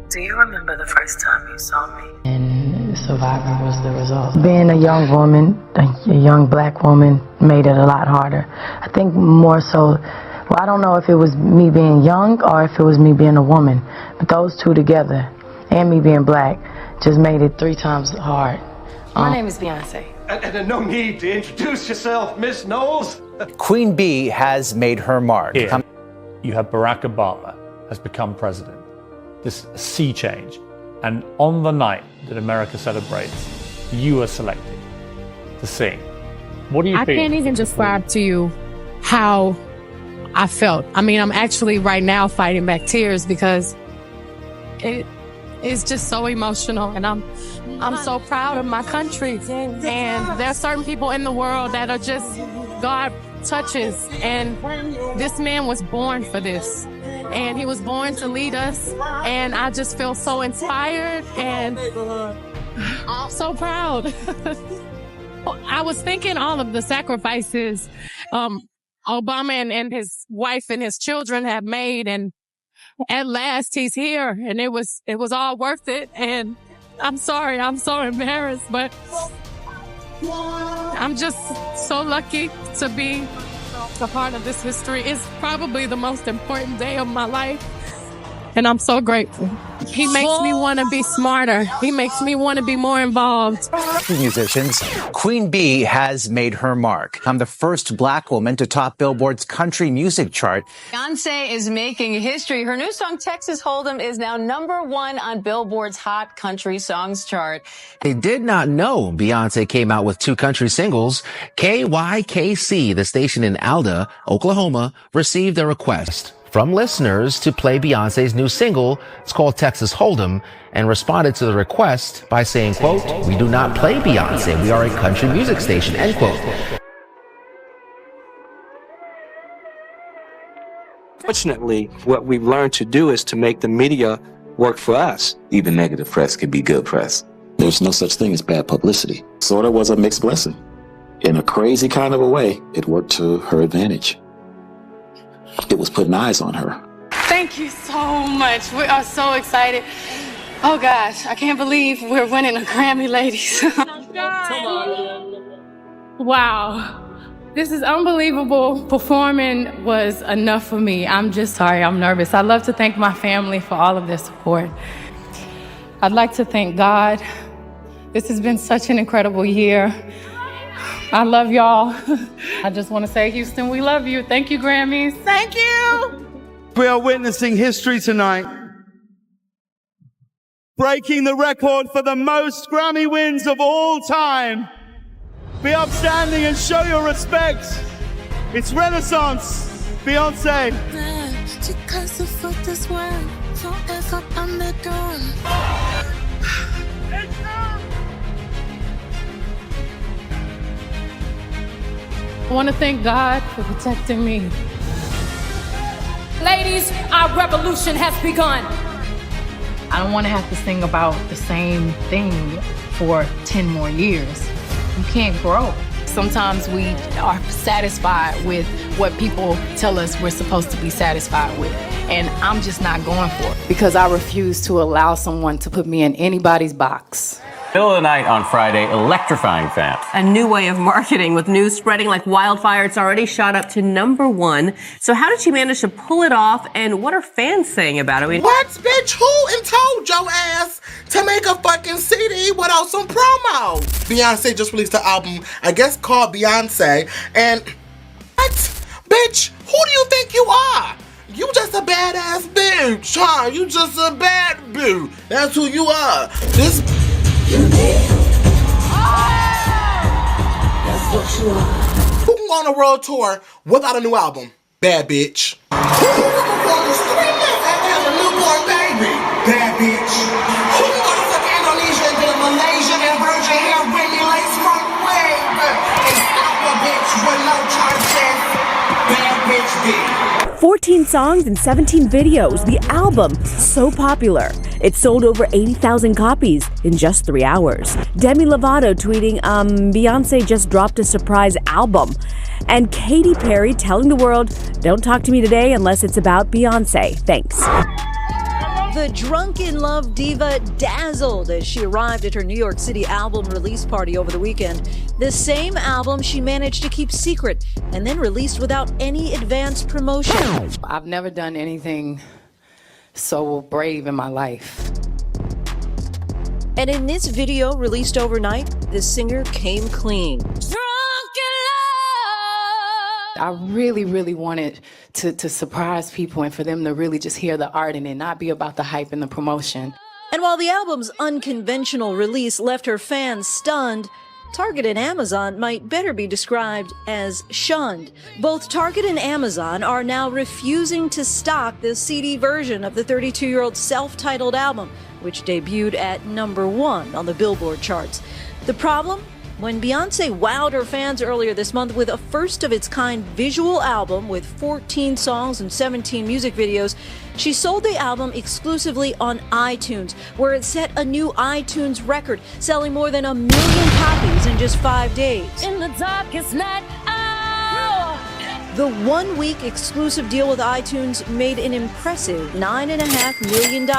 Do you remember the first time you saw me? And surviving was the result. Being a young woman, a young black woman, made it a lot harder. I think more so, well, I don't know if it was me being young or if it was me being a woman, but those two together, and me being black, just made it 3 times hard. My name is Beyonce. And no need to introduce yourself, Miss Knowles. Queen Bee has made her mark. Here, you have Barack Obama has become president. This sea change. And on the night that America celebrates, you were selected to sing. What do you think? I can't even describe to you how I felt. I mean, I'm actually right now fighting back tears because it's just so emotional, and I'm so proud of my country. And there are certain people in the world that are just God touches, and this man was born for this, and he was born to lead us, and I just feel so inspired, and I'm so proud. I was thinking all of the sacrifices Obama and his wife and his children have made, and at last he's here, and it was all worth it. And I'm sorry, I'm so embarrassed, but I'm just so lucky to be a part of this history. It's probably the most important day of my life, and I'm so grateful. He makes me want to be smarter. He makes me want to be more involved. Musicians, Queen Bee has made her mark. I'm the first black woman to top Billboard's country music chart. Beyonce is making history. Her new song, Texas Hold'em, is now #1 on Billboard's Hot Country Songs chart. They did not know Beyonce came out with 2 country singles. KYKC, the station in Alda, Oklahoma, received a request from listeners to play Beyonce's new single. It's called Texas Hold'em, and responded to the request by saying, quote, "We do not play Beyonce. We are a country music station," end quote. Fortunately, what we've learned to do is to make the media work for us. Even negative press can be good press. There's no such thing as bad publicity. Sort of was a mixed blessing. In a crazy kind of a way, it worked to her advantage. It was putting eyes on her. Thank you so much. We are so excited. Oh gosh, I can't believe we're winning a Grammy, ladies. Wow. This is unbelievable. Performing was enough for me. I'm just sorry, I'm nervous. I'd love to thank my family for all of their support. I'd like to thank God. This has been such an incredible year. I love y'all. I just want to say, Houston, we love you. Thank you, Grammys. Thank you. We are witnessing history tonight. Breaking the record for the most Grammy wins of all time. Be upstanding and show your respect. It's Renaissance, Beyonce. I want to thank God for protecting me. Ladies, our revolution has begun. I don't want to have to sing about the same thing for 10 more years. You can't grow. Sometimes we are satisfied with what people tell us we're supposed to be satisfied with. And I'm just not going for it because I refuse to allow someone to put me in anybody's box. Middle of the night on Friday, electrifying fans. A new way of marketing with news spreading like wildfire. It's already shot up to #1. So how did she manage to pull it off, and what are fans saying about it? What, bitch? Who and told your ass to make a fucking CD without some promo? Beyonce just released an album, I guess called Beyonce, and what? Bitch, who do you think you are? You just a badass bitch, huh? You just a bad bitch. That's who you are. This... That's what you are. Who can go on a world tour without a new album? Bad bitch. Who can perform for 3 months after having a newborn baby? Bad bitch. Who can go to fucking Indonesia and get a Malaysian and virgin hair Whitney lace front wig and stop a bitch with no charges? Bad bitch bitch. 14 songs and 17 videos. The album, so popular. It sold over 80,000 copies in just 3 hours. Demi Lovato tweeting, Beyonce just dropped a surprise album. And Katy Perry telling the world, don't talk to me today unless it's about Beyonce. Thanks. The drunk-in-love diva dazzled as she arrived at her New York City album release party over the weekend. The same album she managed to keep secret and then released without any advance promotion. I've never done anything so brave in my life. And in this video released overnight, the singer came clean. I really, really wanted to surprise people and for them to really just hear the art and it not be about the hype and the promotion. And while the album's unconventional release left her fans stunned, Target and Amazon might better be described as shunned. Both Target and Amazon are now refusing to stock the CD version of the 32-year-old's self-titled album, which debuted at #1 on the Billboard charts. The problem? When Beyoncé wowed her fans earlier this month with a first-of-its-kind visual album with 14 songs and 17 music videos, she sold the album exclusively on iTunes, where it set a new iTunes record, selling more than 1 million copies in just 5 days. In the darkest night, The one-week exclusive deal with iTunes made an impressive $9.5 million.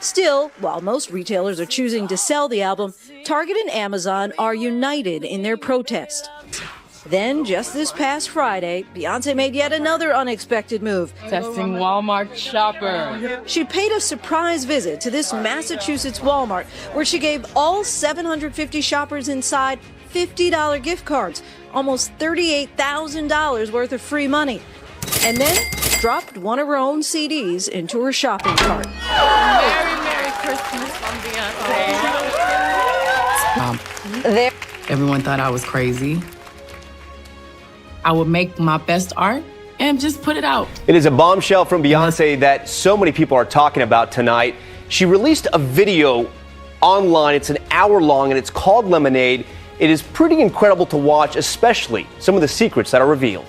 Still, while most retailers are choosing to sell the album, Target and Amazon are united in their protest. Then, just this past Friday, Beyoncé made yet another unexpected move. Testing Walmart shopper. She paid a surprise visit to this Massachusetts Walmart, where she gave all 750 shoppers inside $50 gift cards, almost $38,000 worth of free money, and then dropped one of her own CDs into her shopping cart. Merry Christmas from Beyonce. Everyone thought I was crazy. I would make my best art and just put it out. It is a bombshell from Beyoncé that so many people are talking about tonight. She released a video online. It's an hour long and it's called Lemonade. It is pretty incredible to watch, especially some of the secrets that are revealed.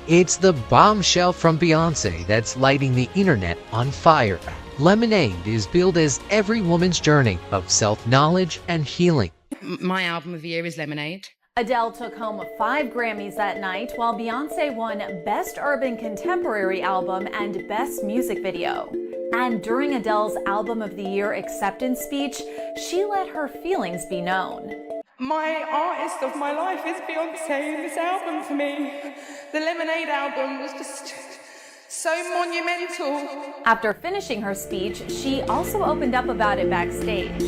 It's the bombshell from Beyoncé that's lighting the internet on fire. Lemonade is billed as every woman's journey of self-knowledge and healing. My album of the year is Lemonade. Adele took home 5 Grammys that night, while Beyoncé won Best Urban Contemporary Album and Best Music Video. And during Adele's Album of the Year acceptance speech, she let her feelings be known. My artist of my life is Beyoncé, and this album for me, the Lemonade album, was just so monumental. After finishing her speech, she also opened up about it backstage.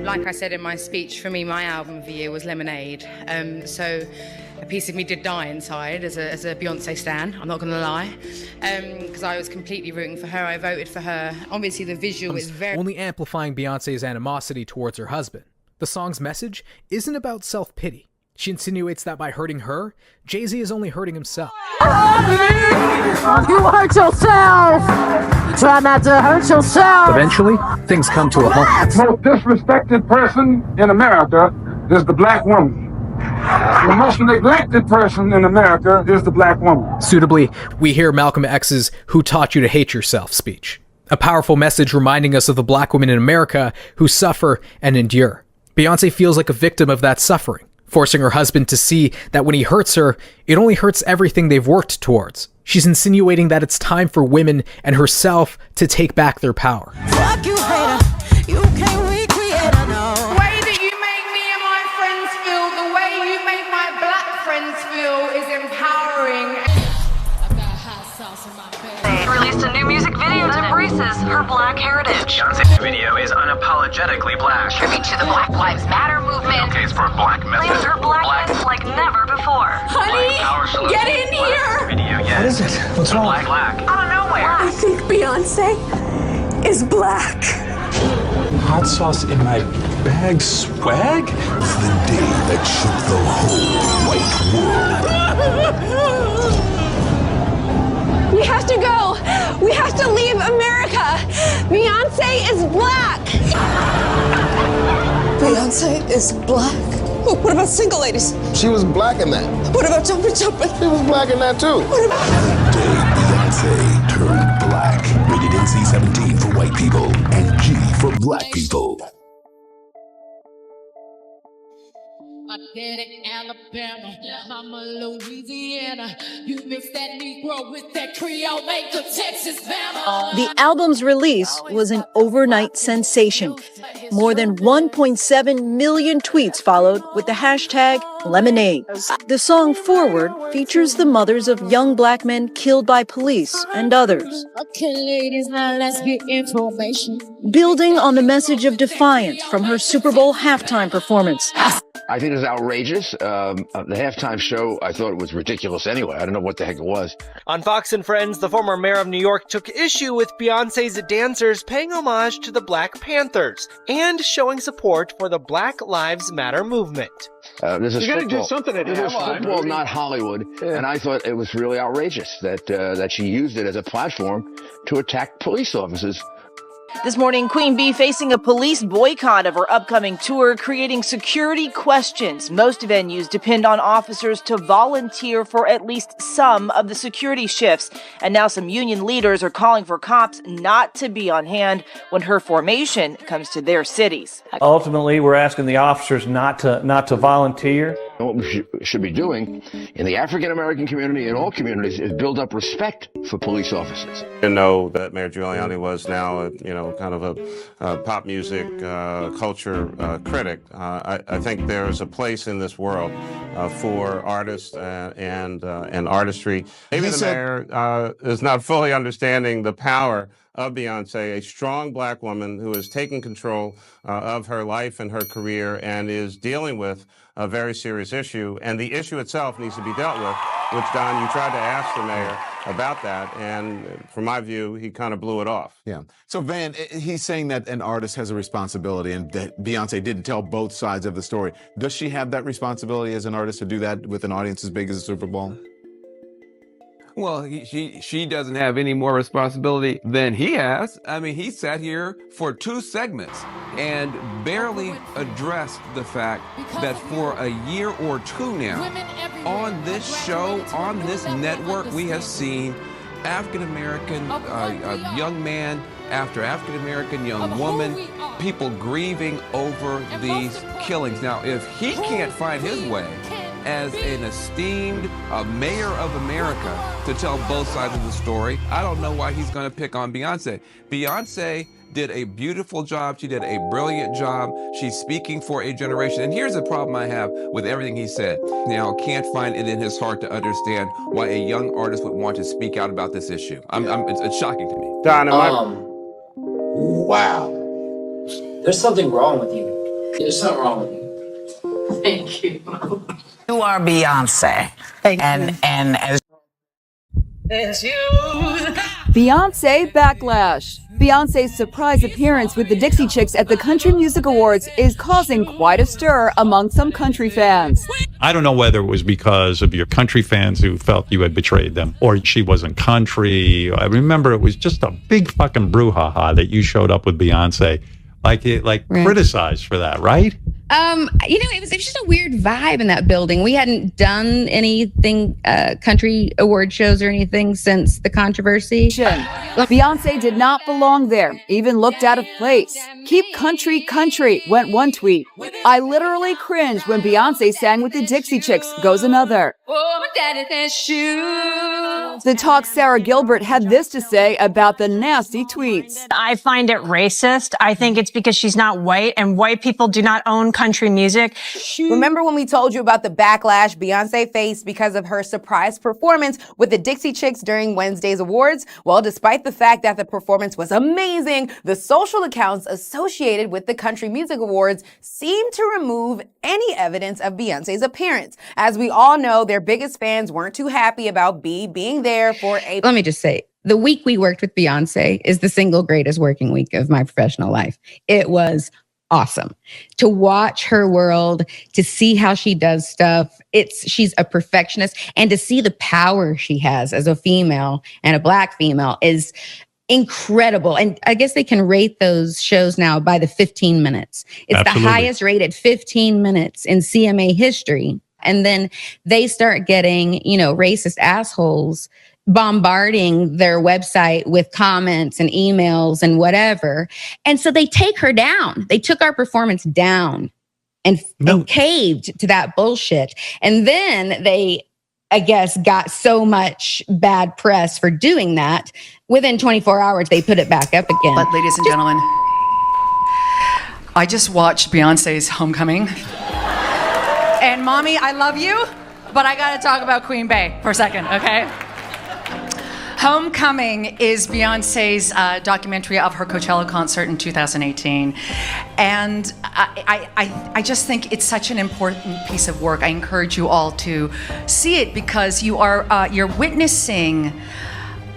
Like I said in my speech, for me, my album of the year was Lemonade. So a piece of me did die inside as a Beyoncé stan, I'm not going to lie, because I was completely rooting for her. I voted for her. Obviously, the visual is very... Only amplifying Beyoncé's animosity towards her husband. The song's message isn't about self-pity. She insinuates that by hurting her, Jay-Z is only hurting himself. You hurt yourself! Try not to hurt yourself! Eventually, things come to a halt. The most disrespected person in America is the black woman. The most neglected person in America is the black woman. Suitably, we hear Malcolm X's "Who Taught You to Hate Yourself" speech. A powerful message reminding us of the black women in America who suffer and endure. Beyoncé feels like a victim of that suffering, forcing her husband to see that when he hurts her, it only hurts everything they've worked towards. She's insinuating that it's time for women and herself to take back their power. Fuck you, hater. You can't recreate it, no. The way that you make me and my friends feel, the way you make my black friends feel is empowering. Released a new music video that embraces her black heritage. Beyonce's video is unapologetically black. Tribute to the Black Lives Matter movement. Showcase for a black message. Claims her blackness like never before. Honey, get in here! Video yet. What is it? What's wrong? Black. Out of nowhere. I think Beyonce is black. Hot sauce in my bag swag? The day that shook the whole white world. We have to go. We have to leave America. Beyonce is black. Beyonce is black. What about single ladies? She was black in that. What about jumping? She was black in that too. What about... The day Beyonce turned black. Rated NC-17 for white people and G for black people. My daddy Alabama, mama Louisiana. You mix that Negro with that Creole, make a Texas Bama. The album's release was an overnight sensation. More than 1.7 million tweets followed with the hashtag Lemonade. The song Forward features the mothers of young black men killed by police and others. Okay, ladies, now let's get information. Building on the message of defiance from her Super Bowl halftime performance. I think it was outrageous. The halftime show, I thought it was ridiculous anyway. I don't know what the heck it was. On Fox and Friends, the former mayor of New York took issue with Beyonce's dancers paying homage to the Black Panthers and showing support for the Black Lives Matter movement. This is You gotta football. do something at This is halftime. football, not Hollywood. Yeah. And I thought it was really outrageous that she used it as a platform to attack police officers. This morning, Queen Bee facing a police boycott of her upcoming tour, creating security questions. Most venues depend on officers to volunteer for at least some of the security shifts. And now some union leaders are calling for cops not to be on hand when her formation comes to their cities. Ultimately, we're asking the officers not to volunteer. What we should be doing in the African-American community and all communities is build up respect for police officers. To know that Mayor Giuliani was now, kind of a pop music culture critic. I think there's a place in this world for artists and artistry. Maybe the mayor is not fully understanding the power of Beyonce, a strong black woman who is taking control of her life and her career and is dealing with a very serious issue. And the issue itself needs to be dealt with, which, Don, you tried to ask the mayor about that. And from my view, he kind of blew it off. Yeah. So, Van, he's saying that an artist has a responsibility and that Beyonce didn't tell both sides of the story. Does she have that responsibility as an artist to do that with an audience as big as the Super Bowl? Well, she doesn't have any more responsibility than he has. I mean, he sat here for 2 segments and barely addressed the fact that for a year or 2 now, on this show, on this network, we have seen African-American young man after African-American young woman, people grieving over these killings. Now, if he can't find his way as an esteemed mayor of America to tell both sides of the story, I don't know why he's going to pick on Beyonce. Beyonce did a beautiful job. She did a brilliant job. She's speaking for a generation. And here's the problem I have with everything he said. Now, can't find it in his heart to understand why a young artist would want to speak out about this issue. It's shocking to me. Don, wow. There's something wrong with you. There's something wrong with you. Thank you. You are Beyonce. And as Beyonce backlash. Beyonce's surprise appearance with the Dixie Chicks at the Country Music Awards is causing quite a stir among some country fans. I don't know whether it was because of your country fans who felt you had betrayed them or she wasn't country. I remember it was just a big fucking brouhaha that you showed up with Beyonce, criticized for that, right? It was just a weird vibe in that building. We hadn't done anything, country award shows or anything since the controversy. Beyonce did not belong there, even looked out of place. Keep country country, went one tweet. I literally cringed when Beyonce sang with the Dixie Chicks, goes another. The Talk's Sarah Gilbert had this to say about the nasty tweets. I find it racist. I think it's because she's not white, and white people do not own country music. Remember when we told you about the backlash Beyonce faced because of her surprise performance with the Dixie Chicks during Wednesday's awards? Well, despite the fact that the performance was amazing, the social accounts associated with the Country Music Awards seemed to remove any evidence of Beyonce's appearance. As we all know, their biggest fans weren't too happy about B being there for a... Let me just say, the week we worked with Beyonce is the single greatest working week of my professional life. It was awesome to watch her world, to see how she does stuff. She's a perfectionist, and to see the power she has as a female and a Black female is incredible. And I guess they can rate those shows now by the 15 minutes. It's Absolutely. The highest rated 15 minutes in CMA history. And then they start getting, racist assholes bombarding their website with comments and emails and whatever. And so they take her down. They took our performance down. and caved to that bullshit. And then they, I guess, got so much bad press for doing that. Within 24 hours, they put it back up again. But ladies and gentlemen, I just watched Beyonce's Homecoming. And mommy, I love you, but I gotta talk about Queen Bey for a second, okay? Homecoming is Beyonce's documentary of her Coachella concert in 2018. And I just think it's such an important piece of work. I encourage you all to see it because you're witnessing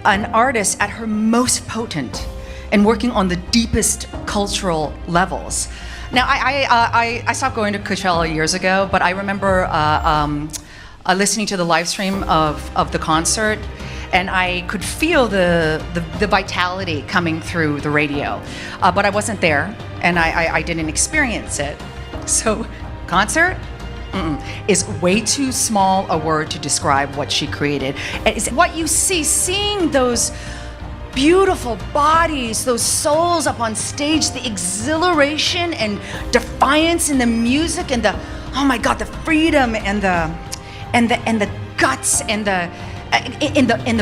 an artist at her most potent and working on the deepest cultural levels. Now, I stopped going to Coachella years ago, but I remember listening to the live stream of the concert, and I could feel the vitality coming through the radio. But I wasn't there, and I didn't experience it. So, concert is way too small a word to describe what she created. It's what you see, seeing those beautiful bodies, those souls up on stage, the exhilaration and defiance in the music, and the, oh my God, the freedom and the guts and the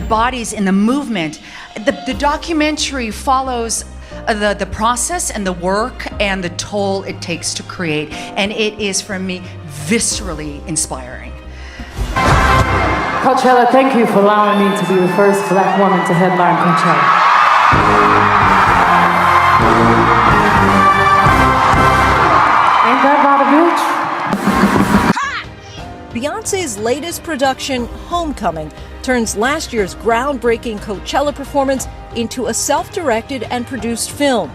bodies, in the movement. The documentary follows the process and the work and the toll it takes to create, and it is, for me, viscerally inspiring. Coachella, thank you for allowing me to be the first Black woman to headline Coachella. Ain't that about a bitch? Beyonce's latest production, Homecoming, turns last year's groundbreaking Coachella performance into a self-directed and produced film.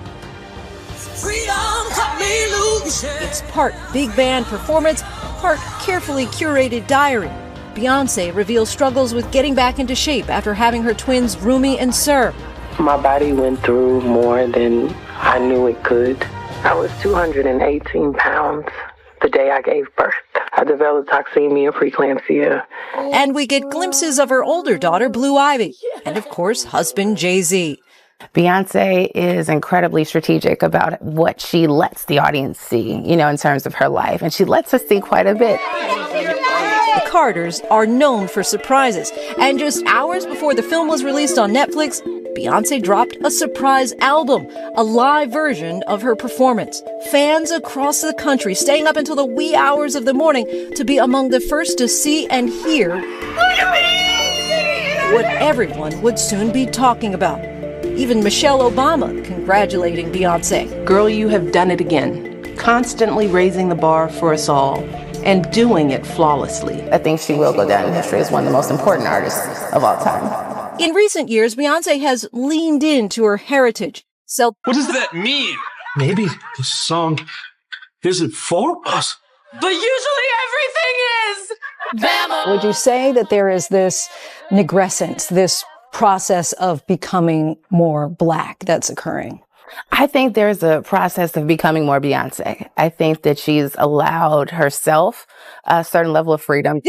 It's part big band performance, part carefully curated diary. Beyonce reveals struggles with getting back into shape after having her twins Rumi and Sir. My body went through more than I knew it could. I was 218 pounds the day I gave birth. I developed toxemia, preeclampsia. And we get glimpses of her older daughter, Blue Ivy, and of course, husband Jay-Z. Beyonce is incredibly strategic about what she lets the audience see, in terms of her life. And she lets us see quite a bit. The Carters are known for surprises. And just hours before the film was released on Netflix, Beyonce dropped a surprise album, a live version of her performance. Fans across the country staying up until the wee hours of the morning to be among the first to see and hear what everyone would soon be talking about. Even Michelle Obama congratulating Beyonce. Girl, you have done it again. Constantly raising the bar for us all and doing it flawlessly. I think she will go down in history as one of the most important artists of all time. In recent years, Beyonce has leaned into her heritage. What does that mean? Maybe this song isn't for us. But usually everything is! Would you say that there is this negrescence, this process of becoming more Black that's occurring? I think there's a process of becoming more Beyonce. I think that she's allowed herself a certain level of freedom.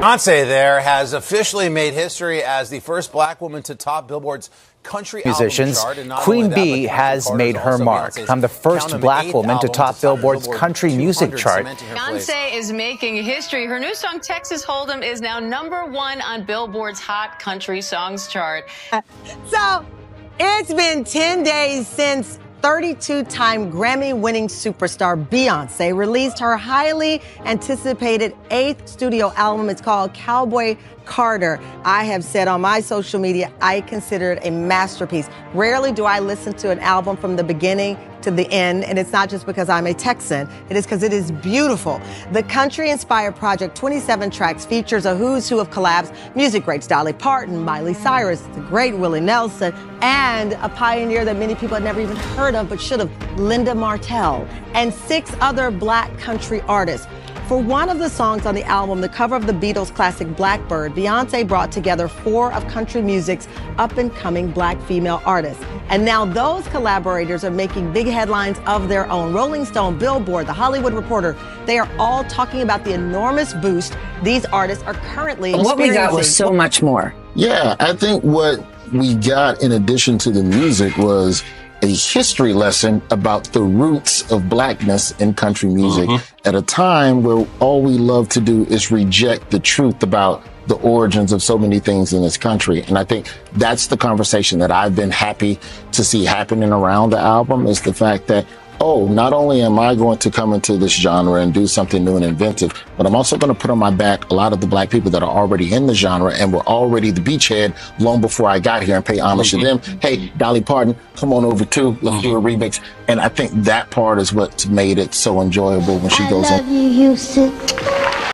Beyonce there has officially made history as the first Black woman to top Billboard's country musicians. Album chart. Queen Bee has made her mark, become the first Black woman to top Billboard's country music chart. Beyonce is making history. Her new song, Texas Hold'em, is now #1 on Billboard's Hot Country Songs chart. So, it's been 10 days since 32-time Grammy-winning superstar Beyonce released her highly anticipated 8th studio album. It's called Cowboy Carter. I have said on my social media, I consider it a masterpiece. Rarely do I listen to an album from the beginning to the end, and it's not just because I'm a Texan. It is because it is beautiful. The country-inspired project, 27 tracks, features a who's who of collabs, music greats Dolly Parton, Miley Cyrus, the great Willie Nelson, and a pioneer that many people had never even heard of but should have, Linda Martell, and 6 other Black country artists. For one of the songs on the album, the cover of the Beatles' classic Blackbird, Beyonce brought together 4 of country music's up-and-coming Black female artists. And now those collaborators are making big headlines of their own. Rolling Stone, Billboard, The Hollywood Reporter, they are all talking about the enormous boost these artists are currently experiencing. What we got was so much more. Yeah, I think what we got in addition to the music was a history lesson about the roots of blackness in country music at a time where all we love to do is reject the truth about the origins of so many things in this country. And I think that's the conversation that I've been happy to see happening around the album, is the fact that, oh, not only am I going to come into this genre and do something new and inventive, but I'm also going to put on my back a lot of the black people that are already in the genre and were already the beachhead long before I got here, and pay homage to them. Hey, Dolly Parton, come on over too. Let's do a remix. And I think that part is what's made it so enjoyable when she goes in. You, Houston.